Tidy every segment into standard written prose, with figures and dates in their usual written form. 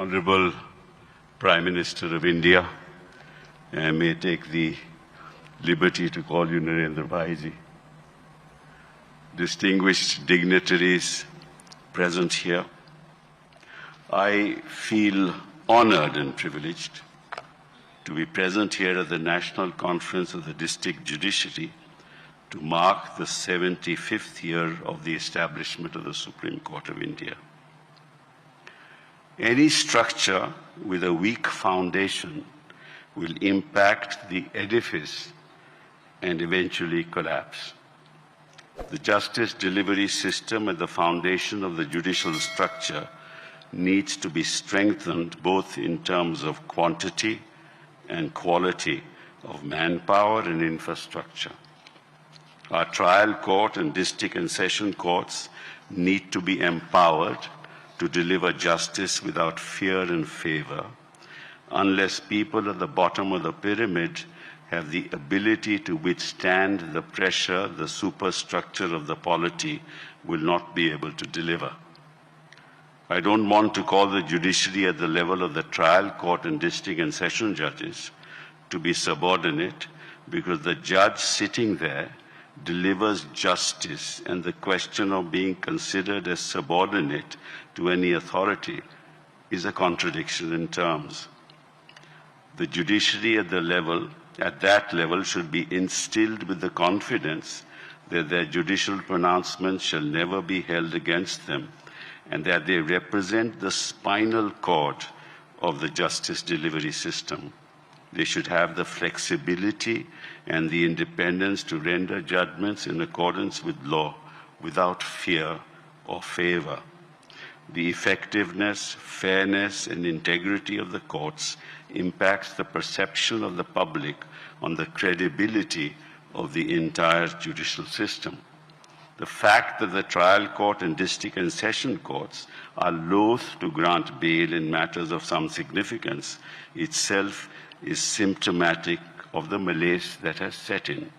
Honorable Prime Minister of India, I may take the liberty to call you Narendra Bhaiji, distinguished dignitaries present here, I feel honored and privileged to be present here at the National Conference of the District Judiciary to mark the 75th year of the establishment of the Supreme Court of India. Any structure with a weak foundation will impact the edifice and eventually collapse. The justice delivery system at the foundation of the judicial structure needs to be strengthened both in terms of quantity and quality of manpower and infrastructure. Our trial court and district and session courts need to be empowered to deliver justice without fear and favor, unless people at the bottom of the pyramid have the ability to withstand the pressure the superstructure of the polity will not be able to deliver. I don't want to call the judiciary at the level of the trial court and district and session judges to be subordinate, because the judge sitting there delivers justice, and the question of being considered as subordinate to any authority is a contradiction in terms. The judiciary at that level should be instilled with the confidence that their judicial pronouncements shall never be held against them, and that they represent the spinal cord of the justice delivery system. They should have the flexibility and the independence to render judgments in accordance with law without fear or favor. The effectiveness, fairness, and integrity of the courts impacts the perception of the public on the credibility of the entire judicial system. The fact that the trial court and district and session courts are loath to grant bail in matters of some significance itself is symptomatic of the malaise that has set in.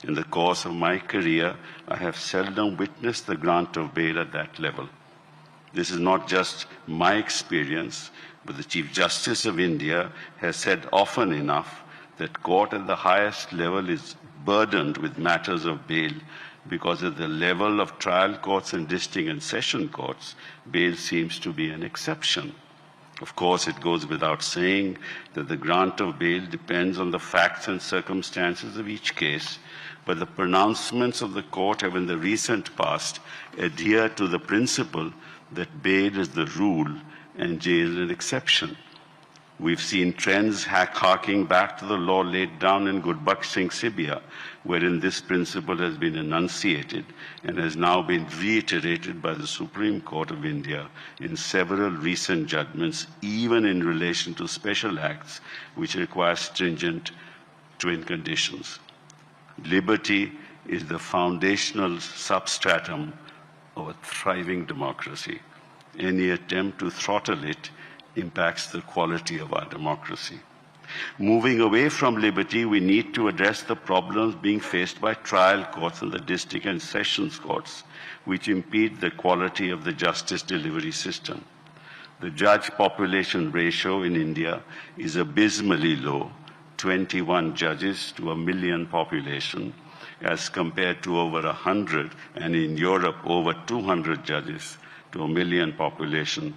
In the course of my career, I have seldom witnessed the grant of bail at that level. This is not just my experience, but the Chief Justice of India has said often enough that court at the highest level is burdened with matters of bail, because at the level of trial courts and district and session courts, bail seems to be an exception. Of course, it goes without saying that the grant of bail depends on the facts and circumstances of each case, but the pronouncements of the court have in the recent past adhered to the principle that bail is the rule and jail an exception. We've seen trends harking back to the law laid down in Gurbaksh Singh Sibia, wherein this principle has been enunciated and has now been reiterated by the Supreme Court of India in several recent judgments, even in relation to special acts which require stringent twin conditions. Liberty is the foundational substratum of a thriving democracy. Any attempt to throttle it impacts the quality of our democracy. Moving away from liberty, we need to address the problems being faced by trial courts and the district and sessions courts, which impede the quality of the justice delivery system. The judge population ratio in India is abysmally low, 21 judges to a million population, as compared to over 100, and in Europe over 200 judges to a million population.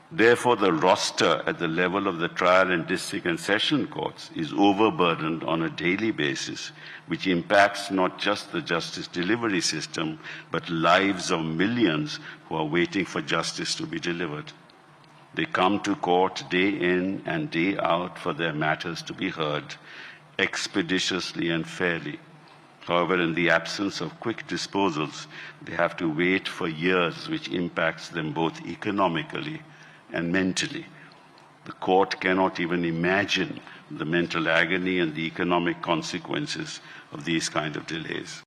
Therefore, the roster at the level of the trial and district and session courts is overburdened on a daily basis, which impacts not just the justice delivery system, but lives of millions who are waiting for justice to be delivered. They come to court day in and day out for their matters to be heard expeditiously and fairly. However, in the absence of quick disposals, they have to wait for years, which impacts them both economically and mentally. The court cannot even imagine the mental agony and the economic consequences of these kind of delays.